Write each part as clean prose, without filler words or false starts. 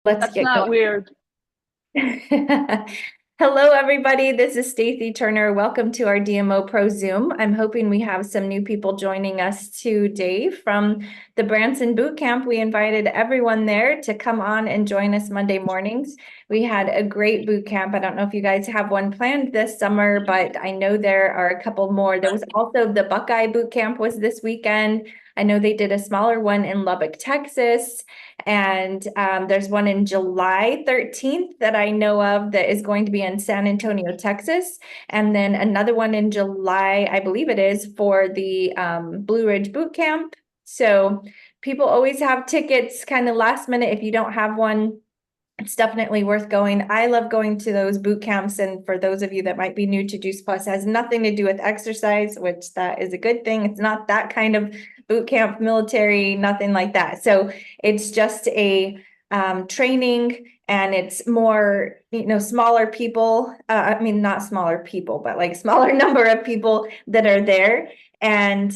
Let's That's get not going. weird. Hello, everybody. This is Stacy Turner. Welcome to our DMOpro Zoom. I'm hoping we have some new people joining us today from the Branson Boot Camp. We invited everyone there to come on and join us Monday mornings. We had a great boot camp. I don't know if you guys have one planned this summer, but I know there are a couple more. There was also the Buckeye Boot Camp was this weekend. I know they did a smaller one in Lubbock, Texas. And there's one in July 13th that I know of that is going to be in San Antonio, Texas. And then another one in July, I believe it is, for the Blue Ridge Boot Camp. So people always have tickets kind of last minute. If you don't have one, it's definitely worth going. I love going to those boot camps. And for those of you that might be new to Juice Plus, it has nothing to do with exercise, which that is a good thing. It's not that kind of boot camp, military, nothing like that. So it's just a training, and it's more, smaller people. I mean, not smaller people, but like smaller number of people that are there. And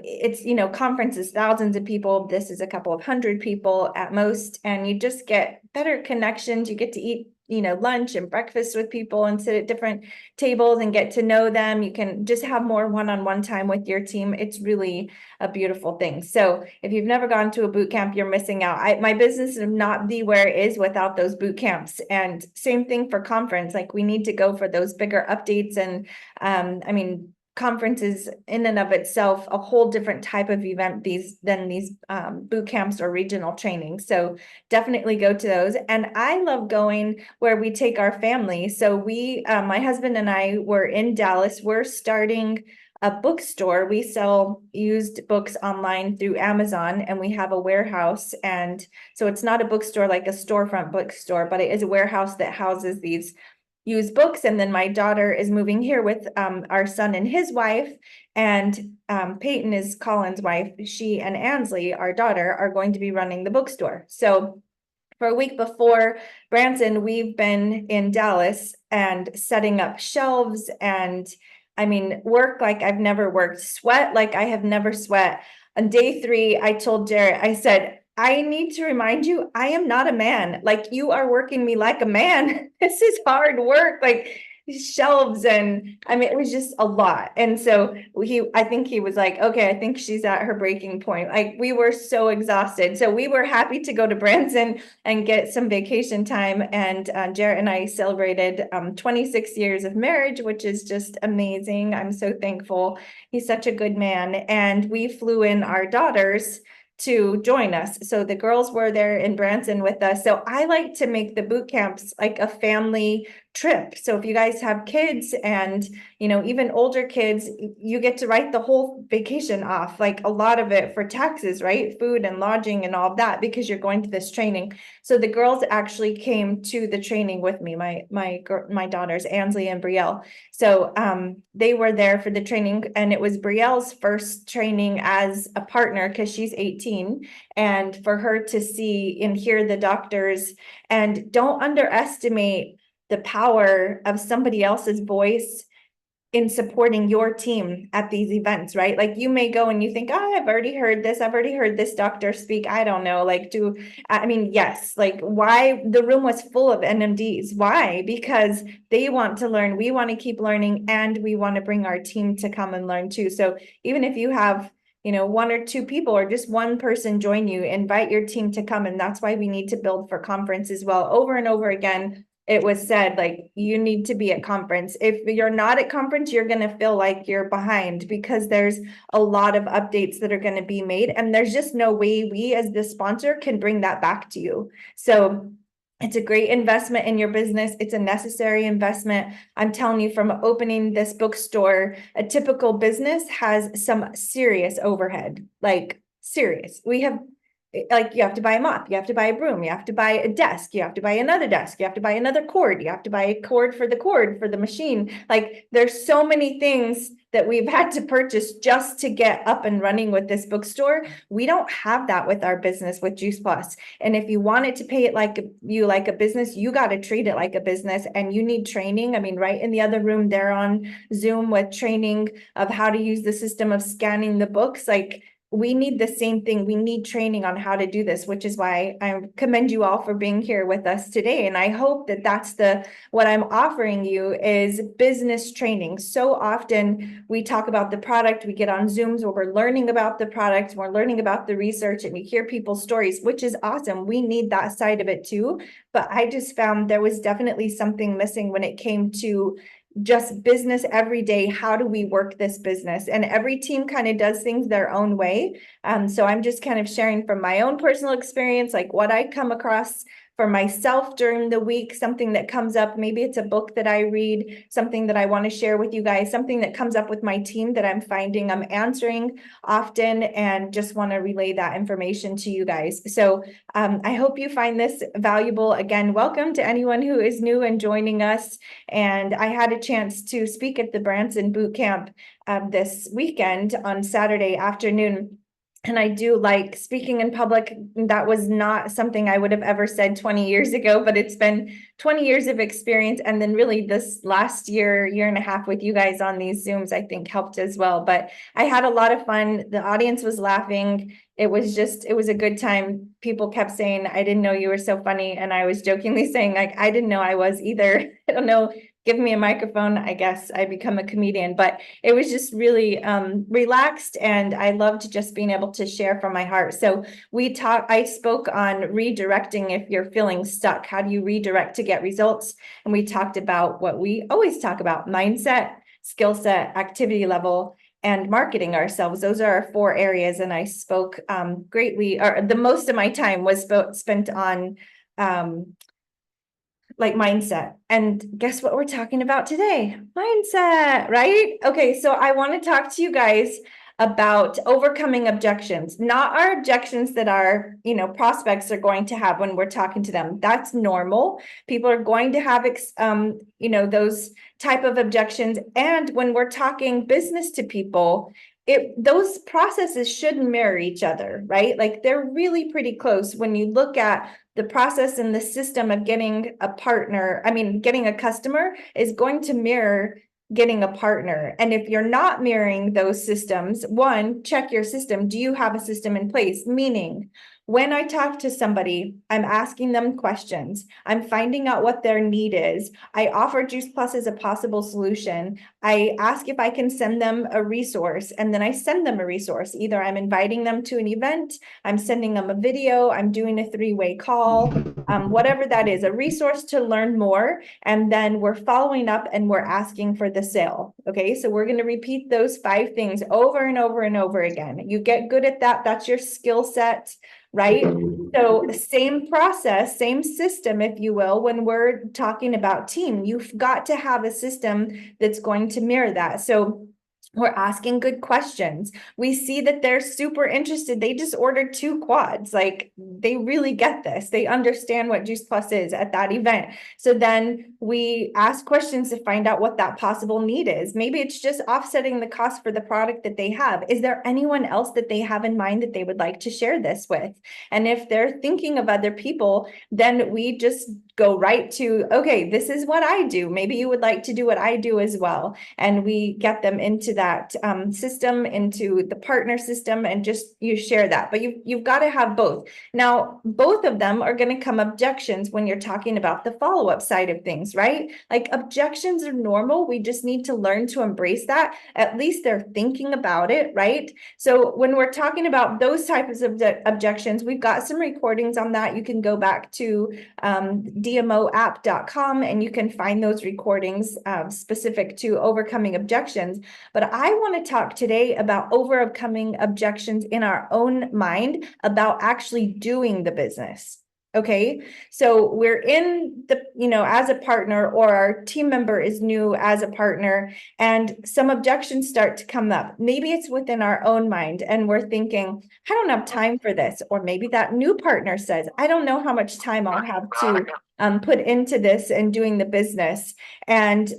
it's, conferences, thousands of people. This is a couple of hundred people at most. And you just get better connections. You get to eat, lunch and breakfast with people and sit at different tables and get to know them. You can just have more one-on-one time with your team. It's really a beautiful thing. So if you've never gone to a boot camp, you're missing out. My business would not be where it is without those boot camps. And same thing for conference. Like, we need to go for those bigger updates. And conferences in and of itself a whole different type of event than these boot camps or regional training. So definitely go to those. And I love going where we take our family. So we my husband and I were in Dallas. We're starting a bookstore. We sell used books online through Amazon, and we have a warehouse. And so it's not a bookstore like a storefront bookstore, but it is a warehouse that houses these used books. And then my daughter is moving here with our son and his wife, and Peyton is Colin's wife. She and Ansley, our daughter, are going to be running the bookstore. So for a week before Branson, we've been in Dallas and setting up shelves, and work like I've never worked, sweat like I have never sweat. On day 3, I told Jarrett, I said, I need to remind you, I am not a man. Like, you are working me like a man. This is hard work, like shelves. And it was just a lot. And so I think he was like, okay, I think she's at her breaking point. Like, we were so exhausted. So we were happy to go to Branson and get some vacation time. And Jarrett and I celebrated 26 years of marriage, which is just amazing. I'm so thankful. He's such a good man. And we flew in our daughters to join us. So the girls were there in Branson with us. So I like to make the boot camps like a family trip. So if you guys have kids and, even older kids, you get to write the whole vacation off, like a lot of it for taxes, right? Food and lodging and all of that, because you're going to this training. So the girls actually came to the training with me, my daughters, Ansley and Brielle. So they were there for the training, and it was Brielle's first training as a partner because she's 18, and for her to see and hear the doctors. And don't underestimate the power of somebody else's voice in supporting your team at these events, right? Like, you may go and you think, oh, I've already heard this doctor speak. I don't know, yes, like, why the room was full of NMDs. Why? Because they want to learn, we want to keep learning, and we want to bring our team to come and learn too. So even if you have, 1 or 2 people or just one person join you, invite your team to come. And that's why we need to build for conference as well. Over and over again, it was said, like, you need to be at conference. If you're not at conference, you're going to feel like you're behind, because there's a lot of updates that are going to be made, and there's just no way we as the sponsor can bring that back to you. So it's a great investment in your business. It's a necessary investment. I'm telling you, from opening this bookstore, a typical business has some serious overhead, like serious. We have, like, you have to buy a mop, you have to buy a broom, you have to buy a desk, you have to buy another desk, you have to buy another cord, you have to buy a cord for the machine. Like, there's so many things that we've had to purchase just to get up and running with this bookstore. We don't have that with our business with Juice Plus. And if you wanted to pay it like a business, you got to treat it like a business, and you need training. Right in the other room, they're on Zoom with training of how to use the system of scanning the books. Like, we need the same thing. We need training on how to do this, which is why I commend you all for being here with us today. And I hope that that's what I'm offering you is business training. So often we talk about the product, we get on Zooms where we're learning about the product, we're learning about the research, and we hear people's stories, which is awesome. We need that side of it too. But I just found there was definitely something missing when it came to just business every day. How do we work this business? And every team kind of does things their own way. So I'm just kind of sharing from my own personal experience, like what I come across for myself during the week, something that comes up. Maybe it's a book that I read, something that I want to share with you guys, something that comes up with my team that I'm finding I'm answering often, and just want to relay that information to you guys. So I hope you find this valuable. Again, welcome to anyone who is new and joining us. And I had a chance to speak at the Branson Boot Camp this weekend on Saturday afternoon. And I do like speaking in public. That was not something I would have ever said 20 years ago, but it's been 20 years of experience. And then really this last year and a half with you guys on these Zooms, I think helped as well. But I had a lot of fun. The audience was laughing. It was a good time. People kept saying, I didn't know you were so funny. And I was jokingly saying, like, I didn't know I was either. I don't know. Give me a microphone, I guess I become a comedian. But it was just really relaxed, and I loved just being able to share from my heart. So I spoke on redirecting if you're feeling stuck. How do you redirect to get results? And we talked about what we always talk about: mindset, skill set, activity level, and marketing ourselves. Those are our 4 areas. And I spoke greatly, or the most of my time was spent on like mindset. And guess what we're talking about today? Mindset, right? Okay, so I want to talk to you guys about overcoming objections, not our objections that our, prospects are going to have when we're talking to them. That's normal. People are going to have, those type of objections. And when we're talking business to people, those processes should mirror each other, right? Like they're really pretty close when you look at the process and the system of getting a customer is going to mirror getting a partner. And if you're not mirroring those systems, one, check your system. Do you have a system in place? Meaning, when I talk to somebody, I'm asking them questions. I'm finding out what their need is. I offer Juice Plus as a possible solution. I ask if I can send them a resource, and then I send them a resource. Either I'm inviting them to an event, I'm sending them a video, I'm doing a 3-way call, whatever that is, a resource to learn more. And then we're following up and we're asking for the sale. Okay, so we're going to repeat those 5 things over and over and over again. You get good at that. That's your skill set. Right? So same process, same system, if you will, when we're talking about team, you've got to have a system that's going to mirror that. So we're asking good questions. We see that they're super interested. They just ordered 2 quads. Like they really get this. They understand what Juice Plus is at that event. So then we ask questions to find out what that possible need is. Maybe it's just offsetting the cost for the product that they have. Is there anyone else that they have in mind that they would like to share this with? And if they're thinking of other people, then we just go right to, okay, this is what I do. Maybe you would like to do what I do as well. And we get them into that system, into the partner system, and just you share that. But you've got to have both. Now, both of them are going to come objections when you're talking about the follow-up side of things, right? Like objections are normal. We just need to learn to embrace that. At least they're thinking about it, right? So when we're talking about those types of objections, we've got some recordings on that. You can go back to DMOapp.com and you can find those recordings specific to overcoming objections. But I want to talk today about overcoming objections in our own mind about actually doing the business. Okay, so we're in the, as a partner, or our team member is new as a partner, and some objections start to come up. Maybe it's within our own mind and we're thinking, I don't have time for this. Or maybe that new partner says, I don't know how much time I'll have to put into this and doing the business. And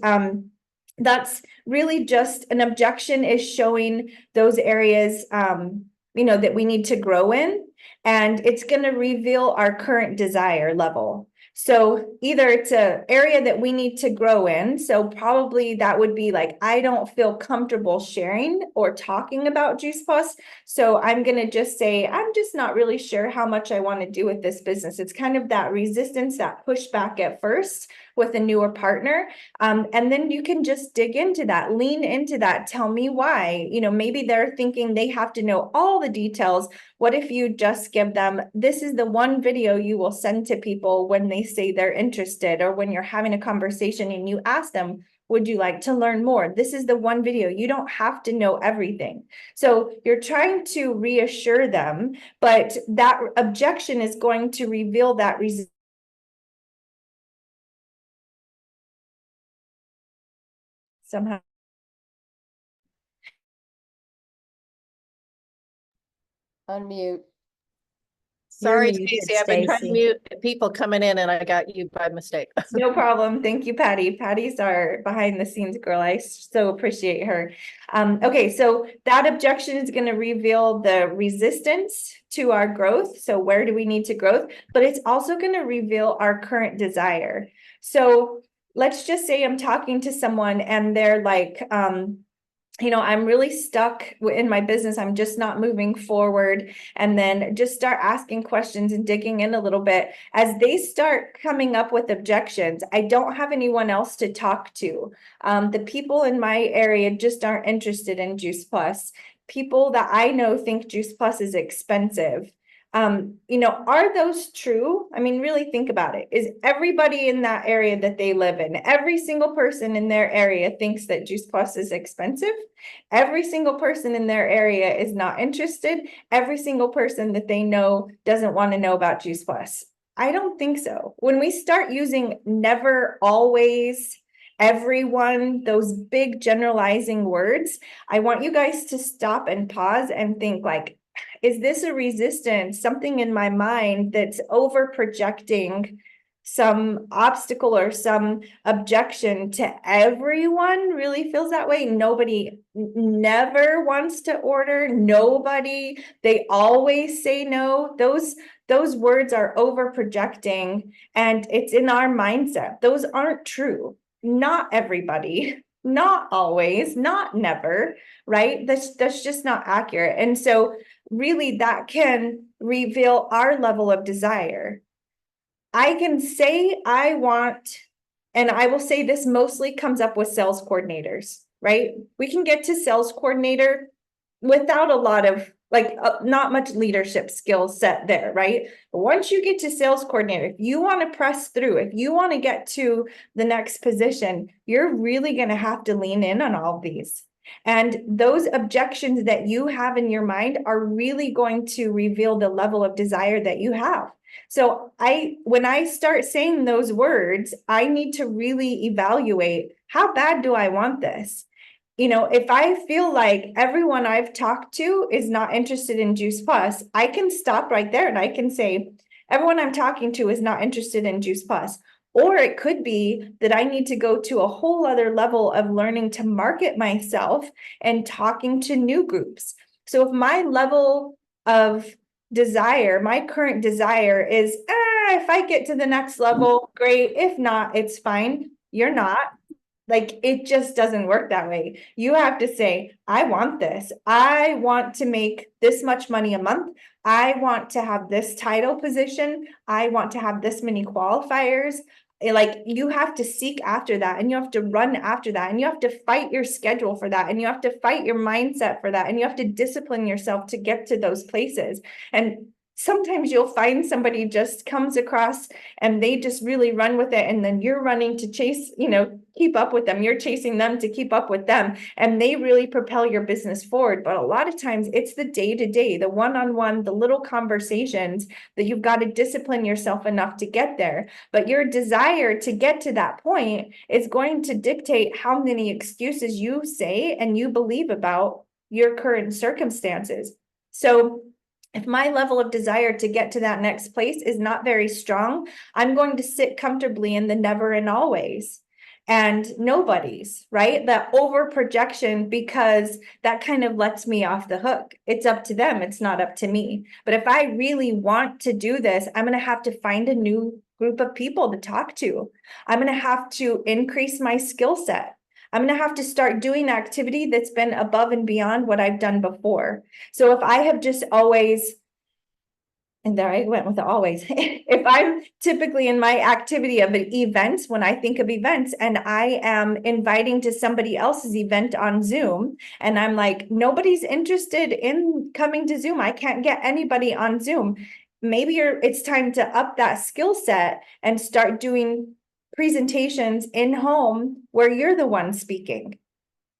that's really just an objection is showing those areas, that we need to grow in. and it's going to reveal our current desire level. So either it's an area that we need to grow in. So probably that would be like, I don't feel comfortable sharing or talking about Juice Plus. So I'm going to just say, I'm just not really sure how much I want to do with this business. It's kind of that resistance, that pushback at first with a newer partner. And then you can just dig into that, lean into that, tell me why. Maybe they're thinking they have to know all the details. What if you just give them, this is the one video you will send to people when they say they're interested, or when you're having a conversation and you ask them, would you like to learn more? This is the one video. You don't have to know everything. So you're trying to reassure them, but that objection is going to reveal that somehow. Unmute. You're Sorry, muted, Stacy, I've been trying to Stacy. mute people coming in and I got you by mistake. No problem. Thank you, Patty. Patty's our behind the scenes girl. I so appreciate her. Okay, so that objection is going to reveal the resistance to our growth. So where do we need to grow? But it's also going to reveal our current desire. So let's just say I'm talking to someone and they're like, I'm really stuck in my business. I'm just not moving forward. And then just start asking questions and digging in a little bit. As they start coming up with objections, I don't have anyone else to talk to. The people in my area just aren't interested in Juice Plus. People that I know think Juice Plus is expensive. Are those true? I mean, really think about it. Is everybody in that area that they live in, every single person in their area thinks that Juice Plus is expensive? Every single person in their area is not interested. Every single person that they know doesn't want to know about Juice Plus. I don't think so. When we start using never, always, everyone, those big generalizing words, I want you guys to stop and pause and think like, is this a resistance, something in my mind that's over projecting some obstacle or some objection to everyone really feels that way? Nobody never wants to order. Nobody, they always say no. Those words are over projecting, and it's in our mindset. Those aren't true. Not everybody, not always, not never, right? That's just not accurate. And so really that can reveal our level of desire. I can say I want, and I will say this mostly comes up with sales coordinators, right? We can get to sales coordinator without a lot of not much leadership skill set there, right? But once you get to sales coordinator, if you want to press through, if you want to get to the next position, you're really going to have to lean in on all of these. And those objections that you have in your mind are really going to reveal the level of desire that you have. So when I start saying those words, I need to really evaluate, how bad do I want this? If I feel like everyone I've talked to is not interested in Juice Plus, I can stop right there and I can say, everyone I'm talking to is not interested in Juice Plus. Or it could be that I need to go to a whole other level of learning to market myself and talking to new groups. So if my level of desire, my current desire is, if I get to the next level, great. If not, it's fine. You're not. Like, it just doesn't work that way. You have to say, I want this. I want to make this much money a month. I want to have this title position. I want to have this many qualifiers. Like, you have to seek after that, and you have to run after that, and you have to fight your schedule for that, and you have to fight your mindset for that, and you have to discipline yourself to get to those places. And sometimes you'll find somebody just comes across and they just really run with it, and then you're running to chase, keep up with them. You're chasing them to keep up with them, and they really propel your business forward. But a lot of times it's the day-to-day, the one-on-one, the little conversations that you've got to discipline yourself enough to get there. But your desire to get to that point is going to dictate how many excuses you say and you believe about your current circumstances. So if my level of desire to get to that next place is not very strong, I'm going to sit comfortably in the never and always. and nobody's, right? That over projection, because that kind of lets me off the hook. It's up to them. It's not up to me. But if I really want to do this, I'm going to have to find a new group of people to talk to. I'm going to have to increase my skill set. I'm going to have to start doing activity that's been above and beyond what I've done before. So if I have just always, and there I went with the always, if I'm typically in my activity of events, when I think of events and I am inviting to somebody else's event on Zoom, and I'm like, nobody's interested in coming to Zoom. I can't get anybody on Zoom. Maybe it's time to up that skill set and start doing presentations in home where you're the one speaking,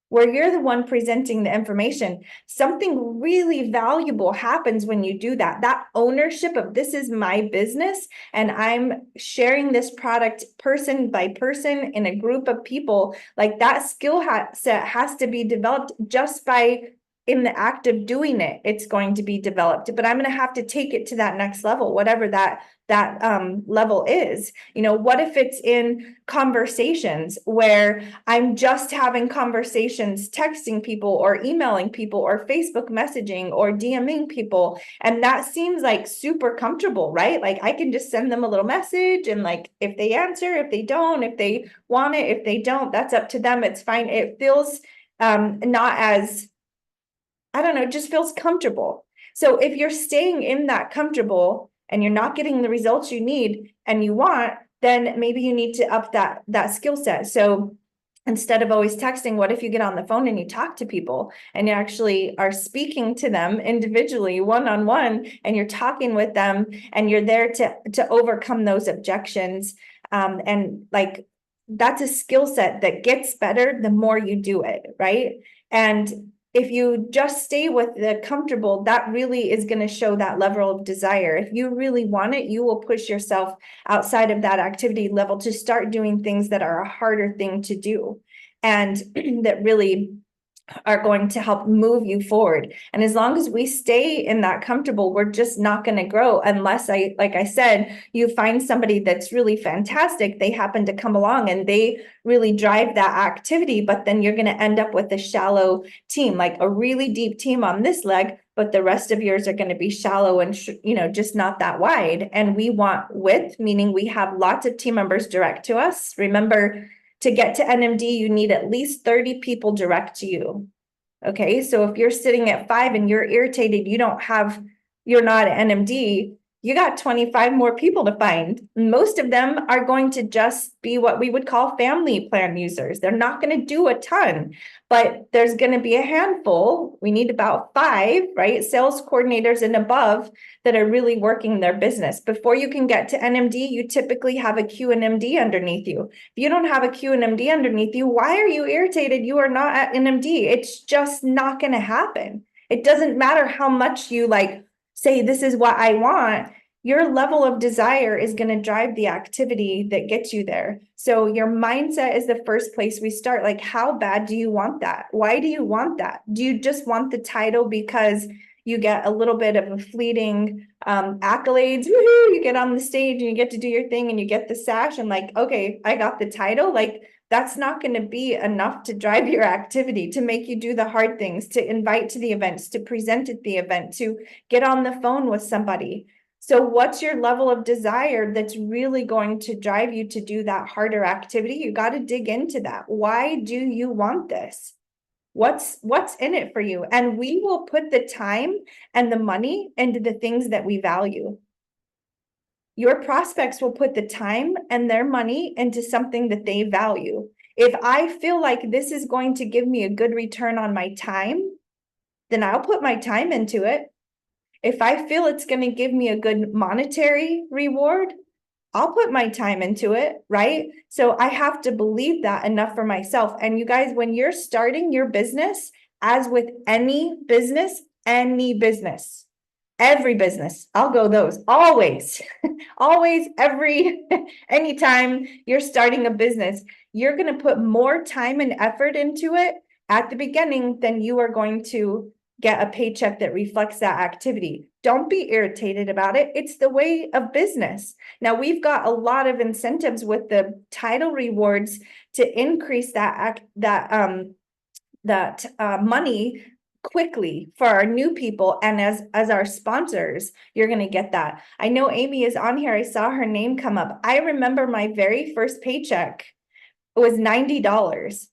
where you're the one presenting the information. Something really valuable happens when you do that. That ownership of this is my business and I'm sharing this product person by person in a group of people. Like that skill set has to be developed just by in the act of doing it. It's going to be developed, but I'm going to have to take it to that next level, whatever that level is. You know, what if it's in conversations where I'm just having conversations, texting people or emailing people or Facebook messaging or DMing people, and that seems like super comfortable, right? Like I can just send them a little message and like if they answer, if they don't, if they want it, if they don't, that's up to them. It's fine. It feels not as, I don't know, it just feels comfortable. So if you're staying in that comfortable and you're not getting the results you need and you want, then maybe you need to up that skill set. So instead of always texting, what if you get on the phone and you talk to people and you actually are speaking to them individually, one-on-one, and you're talking with them and you're there to overcome those objections. And like, that's a skill set that gets better the more you do it, right? And if you just stay with the comfortable, that really is going to show that level of desire. If you really want it, you will push yourself outside of that activity level to start doing things that are a harder thing to do and that really are going to help move you forward. And as long as we stay in that comfortable, we're just not going to grow unless like I said, you find somebody that's really fantastic. They happen to come along and they really drive that activity, but then you're going to end up with a shallow team, like a really deep team on this leg, but the rest of yours are going to be shallow and, just not that wide. And we want width, meaning we have lots of team members direct to us. Remember, to get to NMD, you need at least 30 people direct to you. Okay, so if you're sitting at 5 and you're irritated, you're not at NMD, you got 25 more people to find. Most of them are going to just be what we would call family plan users. They're not going to do a ton, but there's going to be a handful. We need about 5, right? Sales coordinators and above that are really working their business. Before you can get to NMD, you typically have a Q and MD underneath you. If you don't have a Q and MD underneath you, why are you irritated? You are not at NMD. It's just not going to happen. It doesn't matter how much you say, this is what I want. Your level of desire is going to drive the activity that gets you there. So your mindset is the first place we start. Like, how bad do you want that? Why do you want that? Do you just want the title because you get a little bit of a fleeting accolades? Woohoo, you get on the stage and you get to do your thing and you get the sash and okay, I got the title. That's not going to be enough to drive your activity, to make you do the hard things, to invite to the events, to present at the event, to get on the phone with somebody. So what's your level of desire that's really going to drive you to do that harder activity? You got to dig into that. Why do you want this? What's in it for you? And we will put the time and the money into the things that we value. Your prospects will put the time and their money into something that they value. If I feel like this is going to give me a good return on my time, then I'll put my time into it. If I feel it's going to give me a good monetary reward, I'll put my time into it, right? So I have to believe that enough for myself. And you guys, when you're starting your business, as with any business, every business, I'll go those always, always, anytime you're starting a business, you're going to put more time and effort into it at the beginning than you are going to get a paycheck that reflects that activity. Don't be irritated about it. It's the way of business. Now, we've got a lot of incentives with the title rewards to increase that money quickly for our new people, and as our sponsors, you're going to get that. I know Amy is on here. I saw her name come up. I remember my very first paycheck was $90.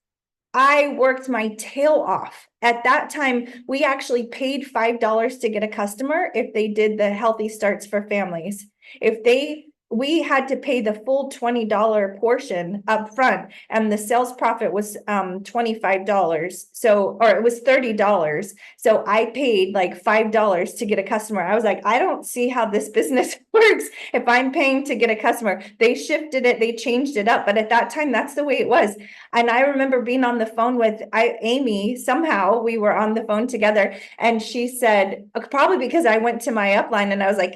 I worked my tail off. At that time, we actually paid $5 to get a customer if they did the healthy starts for families. We had to pay the full $20 portion up front, and the sales profit was $25. Or it was $30. So I paid like $5 to get a customer. I was like, I don't see how this business works if I'm paying to get a customer. They shifted it, they changed it up, but at that time, that's the way it was. And I remember being on the phone with Amy. Somehow we were on the phone together, and she said, probably because I went to my upline and I was like,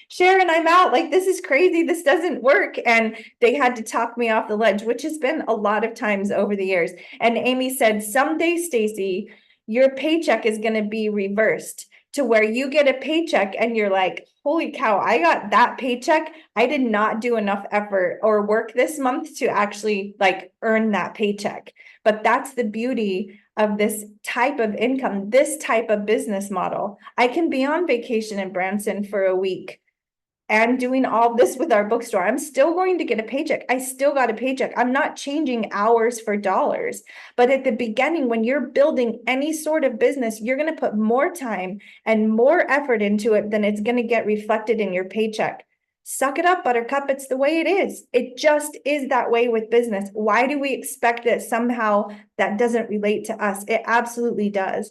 Sharon, I'm out. Like, this is crazy. This doesn't work. And they had to talk me off the ledge, which has been a lot of times over the years. And Amy said, someday, Stacy, your paycheck is going to be reversed to where you get a paycheck and you're like, holy cow, I got that paycheck. I did not do enough effort or work this month to actually like earn that paycheck. But that's the beauty of this type of income, this type of business model. I can be on vacation in Branson for a week and doing all this with our bookstore. I'm still going to get a paycheck. I still got a paycheck. I'm not changing hours for dollars. But at the beginning, when you're building any sort of business, you're going to put more time and more effort into it than it's going to get reflected in your paycheck. Suck it up, Buttercup. It's the way it is. It just is that way with business. Why do we expect that somehow that doesn't relate to us? It absolutely does.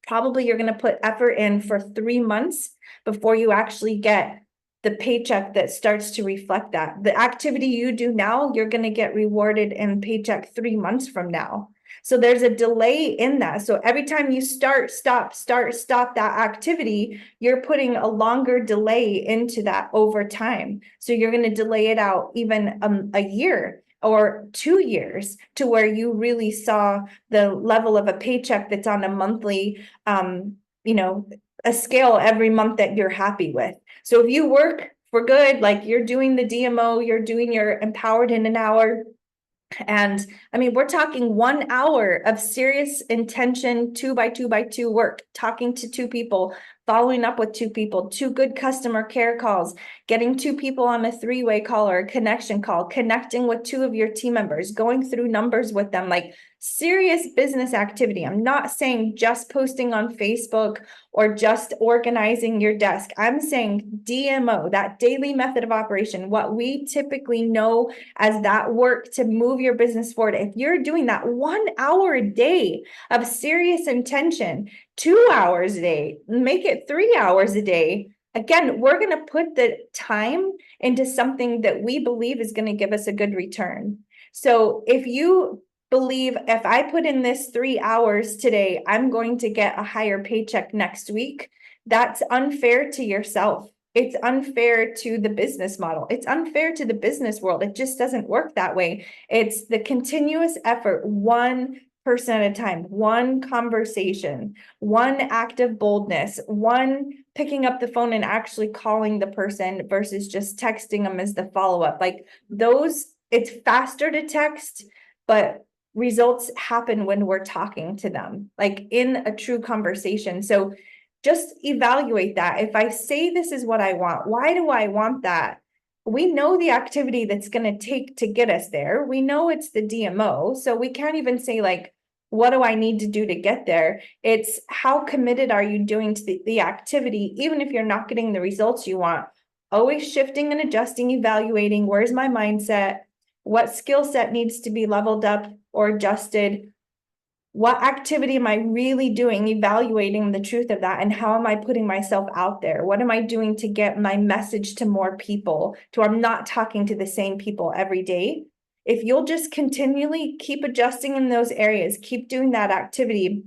Probably you're going to put effort in for 3 months before you actually get the paycheck that starts to reflect that. The activity you do now, you're going to get rewarded in paycheck 3 months from now. So there's a delay in that. So every time you stop that activity, you're putting a longer delay into that over time. So you're going to delay it out even a year or 2 years to where you really saw the level of a paycheck that's on a monthly, a scale every month that you're happy with. So if you work for good, like you're doing the DMO, you're doing your empowered in an hour. And I mean, we're talking 1 hour of serious intention, 2 by 2 by 2 work, talking to 2 people, following up with 2 people, 2 good customer care calls, getting 2 people on a 3-way call or a connection call, connecting with 2 of your team members, going through numbers with them, like serious business activity. I'm not saying just posting on Facebook or just organizing your desk. I'm saying DMO, that daily method of operation, what we typically know as that work to move your business forward. If you're doing that 1 hour a day of serious intention, 2 hours a day, make it 3 hours a day. Again, we're going to put the time into something that we believe is going to give us a good return. So if you believe if I put in this 3 hours today, I'm going to get a higher paycheck next week, that's unfair to yourself. It's unfair to the business model. It's unfair to the business world. It just doesn't work that way. It's the continuous effort, 1% at a time, 1 conversation, 1 act of boldness, 1 picking up the phone and actually calling the person versus just texting them as the follow-up. Like those, it's faster to text, but results happen when we're talking to them, like in a true conversation. So just evaluate that. If I say this is what I want, why do I want that? We know the activity that's going to take to get us there. We know it's the DMO. So we can't even say like, what do I need to do to get there? It's how committed are you doing to the activity, even if you're not getting the results you want. Always shifting and adjusting, evaluating. Where's my mindset? What skill set needs to be leveled up or adjusted? What activity am I really doing? Evaluating the truth of that. And how am I putting myself out there? What am I doing to get my message to more people? To I'm not talking to the same people every day. If you'll just continually keep adjusting in those areas, keep doing that activity,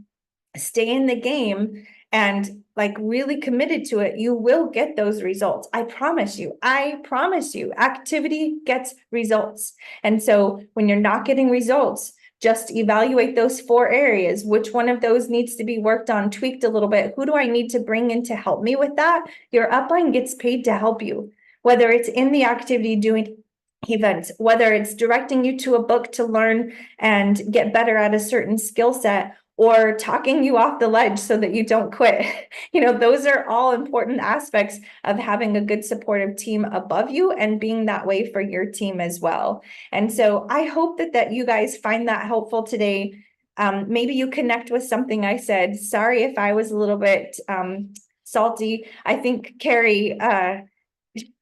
stay in the game, and like really committed to it, you will get those results. I promise you, activity gets results. And so when you're not getting results, Just evaluate those 4 areas. Which one of those needs to be worked on, tweaked a little bit? Who do I need to bring in to help me with that? Your upline gets paid to help you, whether it's in the activity doing events, whether it's directing you to a book to learn and get better at a certain skill set, or talking you off the ledge so that you don't quit. Those are all important aspects of having a good supportive team above you and being that way for your team as well. And so I hope that you guys find that helpful today. Maybe you connect with something I said. Sorry if I was a little bit salty. I think Carrie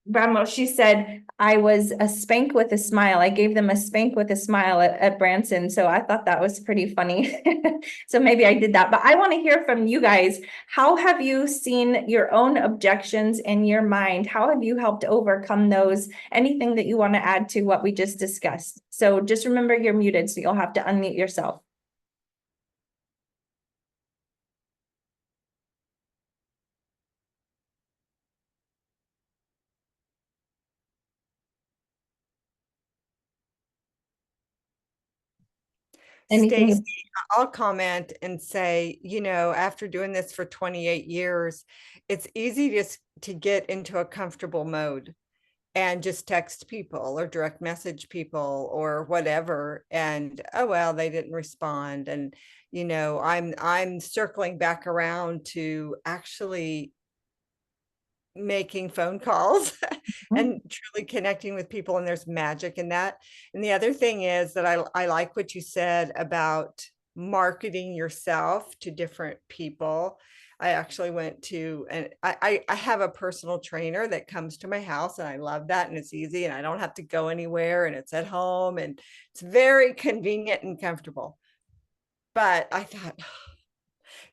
Ramos, she said, I was a spank with a smile. I gave them a spank with a smile at Branson. So I thought that was pretty funny. So maybe I did that, but I want to hear from you guys. How have you seen your own objections in your mind? How have you helped overcome those? Anything that you want to add to what we just discussed? So just remember you're muted, so you'll have to unmute yourself. Anything? Stacey, I'll comment and say, after doing this for 28 years, it's easy to get into a comfortable mode and just text people or direct message people or whatever. And, oh, well, they didn't respond. And, I'm circling back around to actually making phone calls and truly connecting with people, and there's magic in that. And the other thing is that I like what you said about marketing yourself to different people. I actually went to, and I have a personal trainer that comes to my house, and I love that, and it's easy, and I don't have to go anywhere, and it's at home, and it's very convenient and comfortable. But I thought,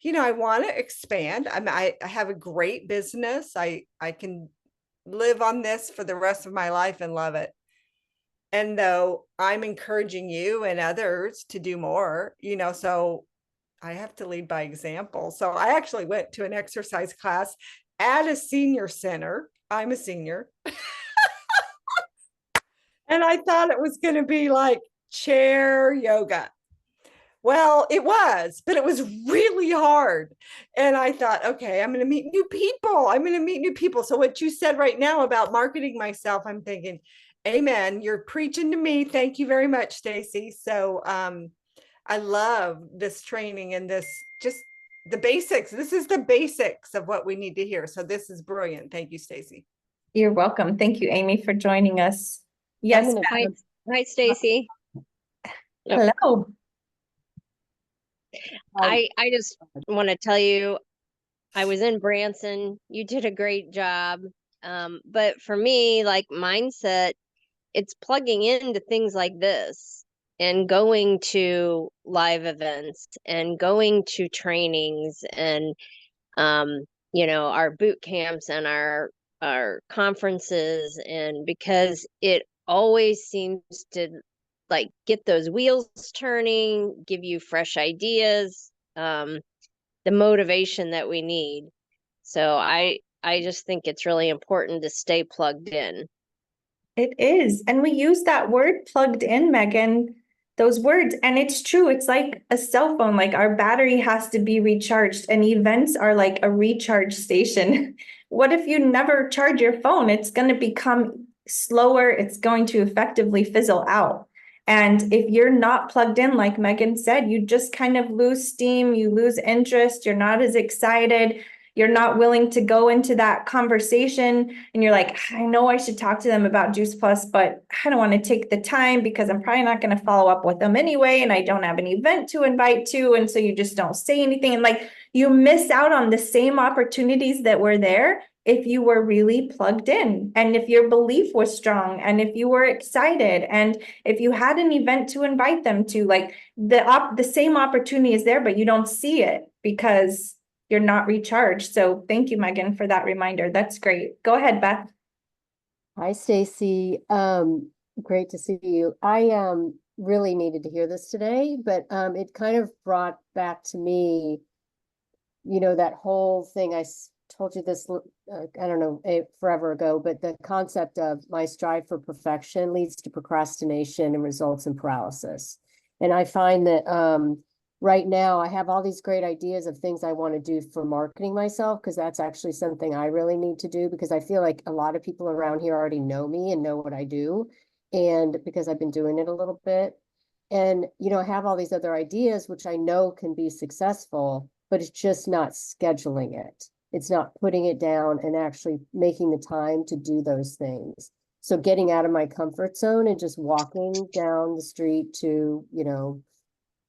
I want to expand. I have a great business. I can live on this for the rest of my life and love it. And though I'm encouraging you and others to do more, so I have to lead by example. So I actually went to an exercise class at a senior center. I'm a senior. And I thought it was going to be like chair yoga. Well, it was, but it was really hard. And I thought, okay, I'm going to meet new people. So what you said right now about marketing myself, I'm thinking, amen, you're preaching to me. Thank you very much, Stacey. So I love this training and this, just the basics. This is the basics of what we need to hear. So this is brilliant. Thank you, Stacey. You're welcome. Thank you, Amy, for joining us. Yes. Hi, Stacey. Hello. I just want to tell you, I was in Branson. You did a great job. But for me, like mindset, it's plugging into things like this and going to live events and going to trainings and, our boot camps and our conferences. And because it always seems to get those wheels turning, give you fresh ideas, the motivation that we need. So I just think it's really important to stay plugged in. It is. And we use that word plugged in, Megan, those words. And it's true. It's like a cell phone, like our battery has to be recharged, and events are like a recharge station. What if you never charge your phone? It's going to become slower. It's going to effectively fizzle out. And if you're not plugged in, like Megan said, you just kind of lose steam, you lose interest, you're not as excited, you're not willing to go into that conversation, and you're like, I know I should talk to them about Juice Plus, but I don't want to take the time because I'm probably not going to follow up with them anyway, and I don't have an event to invite to, and so you just don't say anything, and you miss out on the same opportunities that were there if you were really plugged in, and if your belief was strong, and if you were excited, and if you had an event to invite them to, the same opportunity is there, but you don't see it because you're not recharged. So thank you, Megan, for that reminder. That's great. Go ahead, Beth. Hi, Stacey. Great to see you. I really needed to hear this today, but it kind of brought back to me, that whole thing I told you this, I don't know, forever ago, but the concept of my strive for perfection leads to procrastination and results in paralysis. And I find that, right now I have all these great ideas of things I want to do for marketing myself, because that's actually something I really need to do, because I feel like a lot of people around here already know me and know what I do. And because I've been doing it a little bit. And, I have all these other ideas, which I know can be successful, but it's just not scheduling it. It's not putting it down and actually making the time to do those things. So getting out of my comfort zone and just walking down the street to,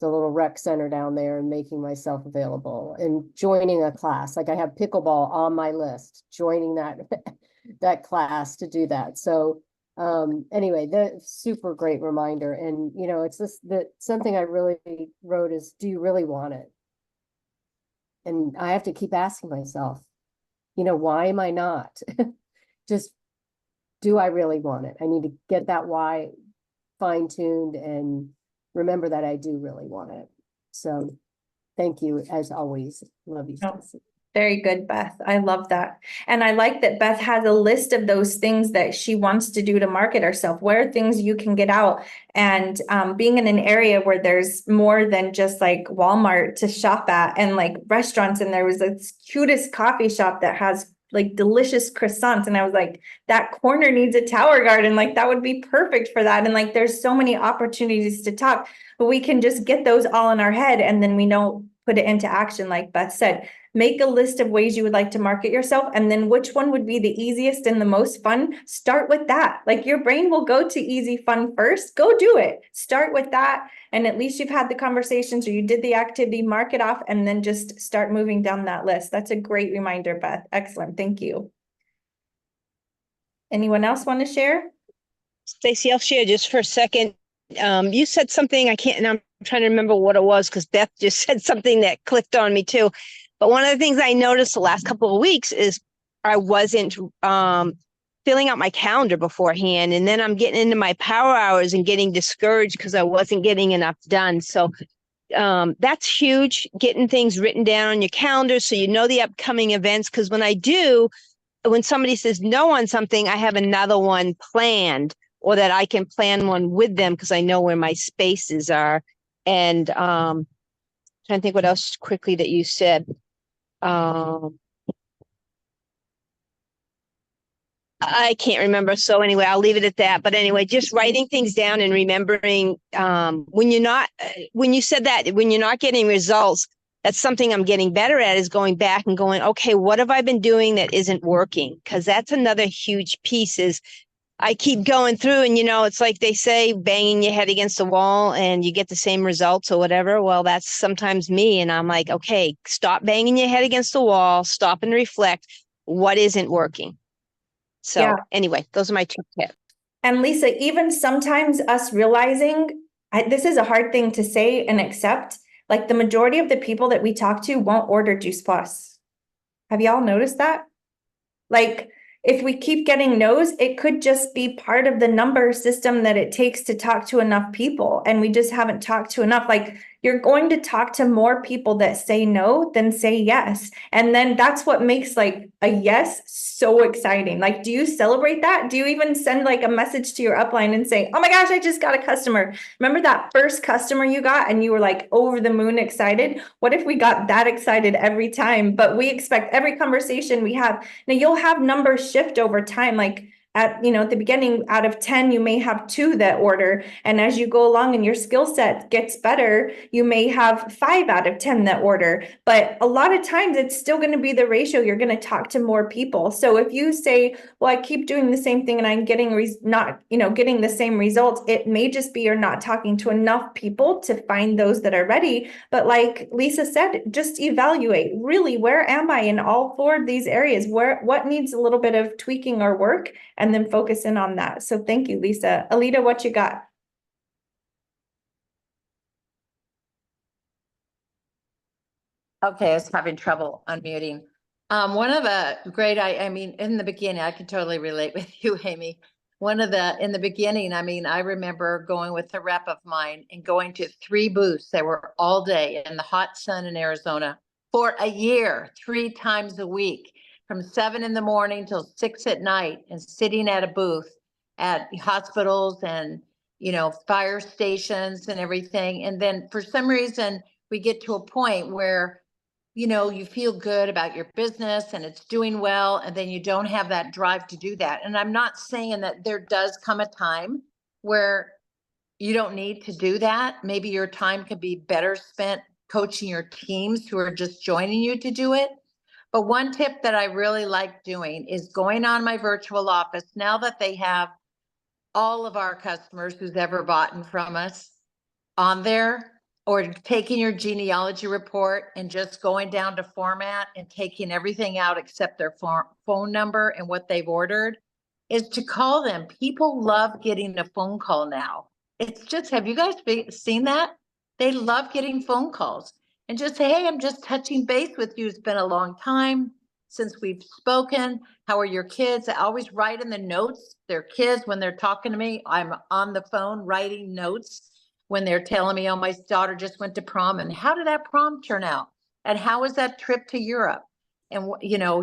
the little rec center down there and making myself available and joining a class. Like I have pickleball on my list, joining that class to do that. So anyway, the super great reminder. And it's something I really wrote is, do you really want it? And I have to keep asking myself, why am I not? Just, do I really want it? I need to get that why fine-tuned and remember that I do really want it. So thank you as always. Love you, Oh. Stacy. Very good, Beth. I love that. And I like that Beth has a list of those things that she wants to do to market herself. Where are things you can get out? And being in an area where there's more than just like Walmart to shop at and like restaurants. And there was this cutest coffee shop that has like delicious croissants. And I was like, that corner needs a tower garden. Like that would be perfect for that. And like, there's so many opportunities to talk, but we can just get those all in our head. And then we know, put it into action. Like Beth said, make a list of ways you would like to market yourself. And then which one would be the easiest and the most fun? Start with that. Like your brain will go to easy, fun first. Go do it. Start with that. And at least you've had the conversations or you did the activity, mark it off, and then just start moving down that list. That's a great reminder, Beth. Excellent. Thank you. Anyone else want to share? Stacey, I'll share just for a second. You said something, and I'm trying to remember what it was because Beth just said something that clicked on me too. But one of the things I noticed the last couple of weeks is I wasn't filling out my calendar beforehand. And then I'm getting into my power hours and getting discouraged because I wasn't getting enough done. So that's huge, getting things written down on your calendar so you know the upcoming events. Because when somebody says no on something, I have another one planned, or that I can plan one with them because I know where my spaces are. And trying to think what else quickly that you said. I can't remember. So anyway, I'll leave it at that. But anyway, just writing things down and remembering when you said that, when you're not getting results, that's something I'm getting better at, is going back and going, okay, what have I been doing that isn't working? Because that's another huge piece is I keep going through and, it's like they say, banging your head against the wall and you get the same results or whatever. Well, that's sometimes me. And I'm like, okay, stop banging your head against the wall, stop and reflect what isn't working. So anyway, those are my 2 tips. And Lisa, even sometimes us realizing, this is a hard thing to say and accept, like the majority of the people that we talk to won't order Juice Plus. Have y'all noticed that? Like, if we keep getting no's, it could just be part of the number system that it takes to talk to enough people. And we just haven't talked to enough. Like, you're going to talk to more people that say no than say yes. And then that's what makes like a yes so exciting. Like, do you celebrate that? Do you even send like a message to your upline and say, oh my gosh, I just got a customer. Remember that first customer you got and you were like over the moon excited? What if we got that excited every time? But we expect every conversation we have. Now you'll have numbers shift over time. Like at the beginning, out of 10, you may have 2 that order. And as you go along and your skill set gets better, you may have 5 out of 10 that order. But a lot of times it's still going to be the ratio. You're going to talk to more people. So if you say, well, I keep doing the same thing and I'm getting not getting the same results, it may just be you're not talking to enough people to find those that are ready. But like Lisa said, just evaluate really, where am I in all 4 of these areas? What needs a little bit of tweaking or work? And then focus in on that. So thank you, Lisa. Alita, what you got? Okay, I was having trouble unmuting. One of the great, I mean, in the beginning, I can totally relate with you, Amy. In the beginning, I mean, I remember going with a rep of mine and going to 3 booths that were all day in the hot sun in Arizona for a year, 3 times a week, from 7 in the morning till 6 at night, and sitting at a booth at hospitals and fire stations and everything. And then for some reason, we get to a point where, you feel good about your business and it's doing well, and then you don't have that drive to do that. And I'm not saying that there does come a time where you don't need to do that. Maybe your time could be better spent coaching your teams who are just joining you to do it. But one tip that I really like doing is going on my virtual office now that they have all of our customers who's ever bought from us on there, or taking your genealogy report and just going down to format and taking everything out except their phone number and what they've ordered, is to call them. People love getting a phone call now. It's just, have you guys seen that? They love getting phone calls and just say, hey, I'm just touching base with you. It's been a long time since we've spoken. How are your kids? I always write in the notes, their kids, when they're talking to me, I'm on the phone writing notes when they're telling me, oh, my daughter just went to prom, and how did that prom turn out? And how was that trip to Europe? And,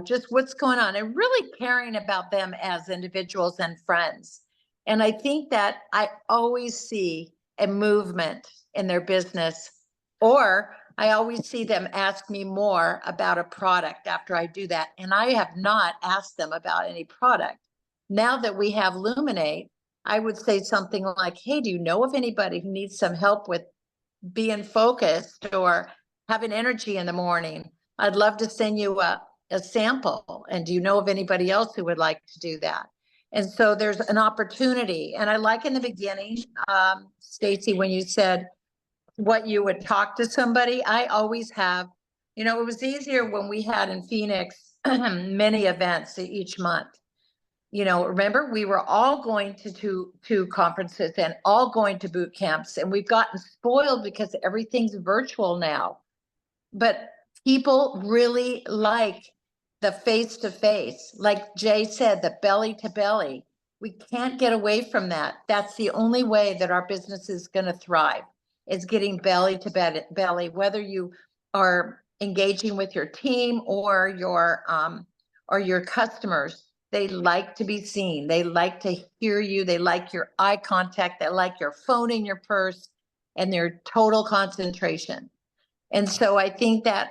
just what's going on, and really caring about them as individuals and friends. And I think that I always see a movement in their business, or I always see them ask me more about a product after I do that. And I have not asked them about any product. Now that we have Luminate, I would say something like, hey, do you know of anybody who needs some help with being focused or having energy in the morning? I'd love to send you a sample. And do you know of anybody else who would like to do that? And so there's an opportunity. And I like in the beginning, Stacy, when you said what you would talk to somebody, I always have, it was easier when we had in Phoenix many events each month. Remember, we were all going to conferences and all going to boot camps, and we've gotten spoiled because everything's virtual now. But people really like the face-to-face. Like Jay said, the belly to belly. We can't get away from that. That's the only way that our business is going to thrive, is getting belly to belly, whether you are engaging with your team or your customers. They like to be seen. They like to hear you. They like your eye contact. They like your phone in your purse and their total concentration. And so I think that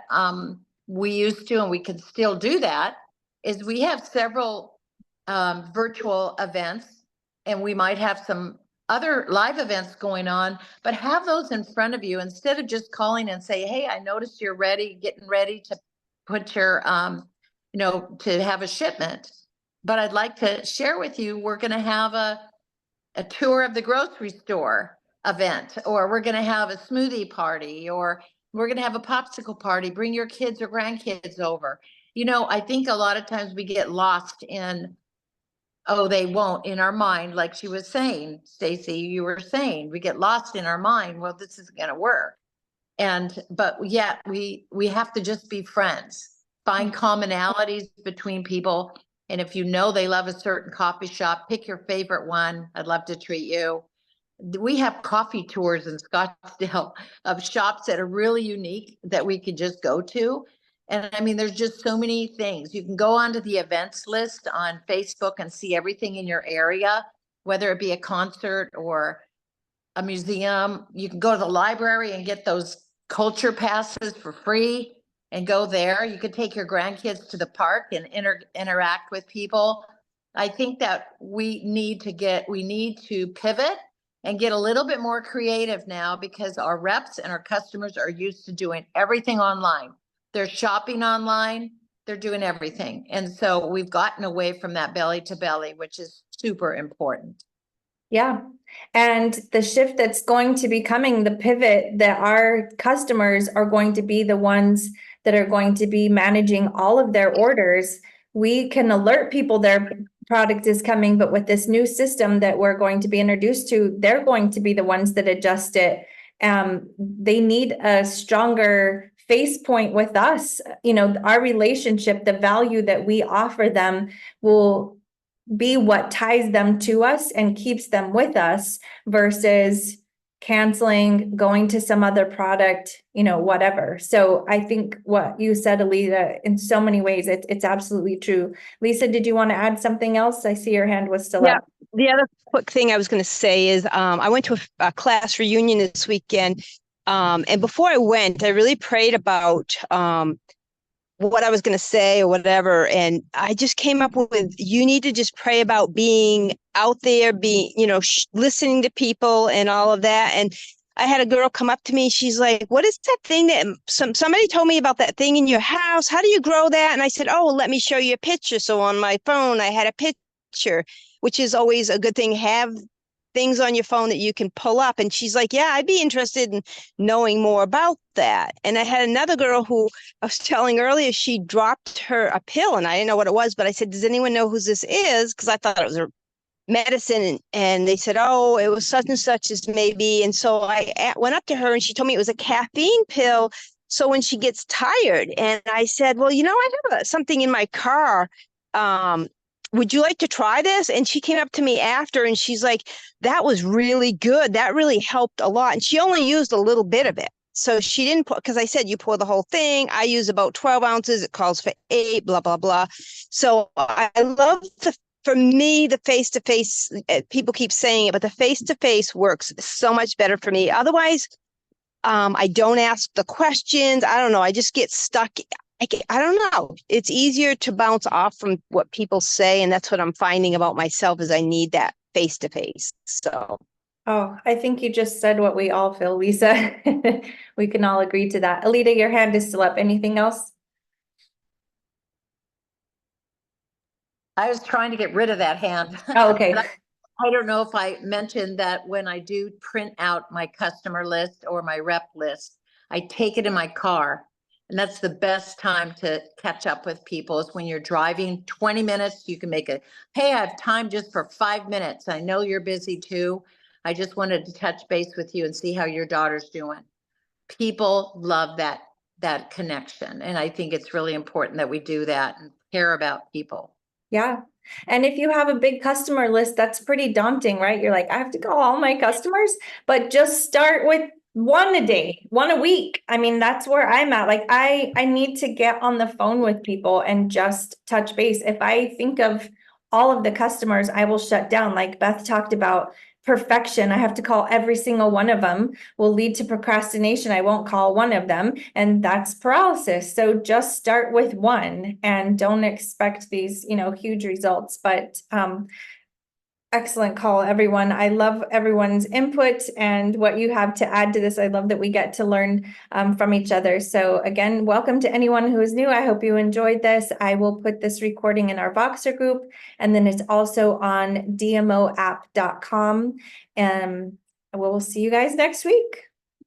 we used to, and we can still do that, is we have several virtual events, and we might have some other live events going on, but have those in front of you instead of just calling and say, hey, I noticed you're getting ready to put your, to have a shipment. But I'd like to share with you, we're going to have a tour of the grocery store event, or we're going to have a smoothie party, or we're going to have a popsicle party. Bring your kids or grandkids over. I think a lot of times we get lost in, oh, they won't, in our mind, like she was saying, Stacy, you were saying, we get lost in our mind. Well, this isn't going to work. But yet we have to just be friends, find commonalities between people. And if they love a certain coffee shop, pick your favorite one. I'd love to treat you. We have coffee tours in Scottsdale of shops that are really unique that we could just go to. And I mean, there's just so many things. You can go onto the events list on Facebook and see everything in your area, whether it be a concert or a museum. You can go to the library and get those culture passes for free and go there. You could take your grandkids to the park and interact with people. I think that we need to pivot and get a little bit more creative now, because our reps and our customers are used to doing everything online. They're shopping online, they're doing everything. And so we've gotten away from that belly to belly, which is super important. Yeah. And the shift that's going to be coming, the pivot, that our customers are going to be the ones that are going to be managing all of their orders. We can alert people their product is coming, but with this new system that we're going to be introduced to, they're going to be the ones that adjust it. They need a stronger face point with us. Our relationship, the value that we offer them will be what ties them to us and keeps them with us, versus canceling, going to some other product, whatever. So I think what you said, Alita, in so many ways, it's absolutely true. Lisa, did you want to add something else? I see your hand was still Yeah. up. The other quick thing I was going to say is I went to a class reunion this weekend. And before I went, I really prayed about what I was going to say or whatever. And I just came up with, you need to just pray about being out there, being, listening to people and all of that. And I had a girl come up to me. She's like, what is that thing that somebody told me about that thing in your house? How do you grow that? And I said, oh, well, let me show you a picture. So on my phone, I had a picture, which is always a good thing. Have things on your phone that you can pull up. And she's like, yeah, I'd be interested in knowing more about that. And I had another girl who I was telling earlier, she dropped her a pill and I didn't know what it was, but I said, does anyone know who this is? Because I thought it was a medicine. And they said, oh, it was such and such as maybe. And so I went up to her and she told me it was a caffeine pill. So when she gets tired, and I said, well, I have something in my car. Would you like to try this? And she came up to me after and she's like, that was really good. That really helped a lot. And she only used a little bit of it. So she didn't put, because I said, you pour the whole thing. I use about 12 ounces. It calls for 8, blah, blah, blah. So I love for me, the face-to-face, people keep saying it, but the face-to-face works so much better for me. Otherwise, I don't ask the questions. I don't know. I just get stuck. I don't know. It's easier to bounce off from what people say. And that's what I'm finding about myself is I need that face to face. So. Oh, I think you just said what we all feel, Lisa. We can all agree to that. Alita, your hand is still up. Anything else? I was trying to get rid of that hand. Oh, okay. I don't know if I mentioned that when I do print out my customer list or my rep list, I take it in my car. And that's the best time to catch up with people is when you're driving 20 minutes, you can make hey, I have time just for 5 minutes. I know you're busy too. I just wanted to touch base with you and see how your daughter's doing. People love that connection. And I think it's really important that we do that and care about people. Yeah. And if you have a big customer list, that's pretty daunting, right? You're like, I have to call all my customers, but just start with one a day, one a week. I mean, that's where I'm at. Like I need to get on the phone with people and just touch base. If I think of all of the customers, I will shut down. Like Beth talked about perfection. I have to call every single one of them will lead to procrastination. I won't call one of them, and that's paralysis. So just start with one and don't expect these, huge results. But excellent call, everyone. I love everyone's input and what you have to add to this. I love that we get to learn from each other. So again, welcome to anyone who is new. I hope you enjoyed this. I will put this recording in our Voxer group, and then it's also on DMOapp.com. And we'll see you guys next week.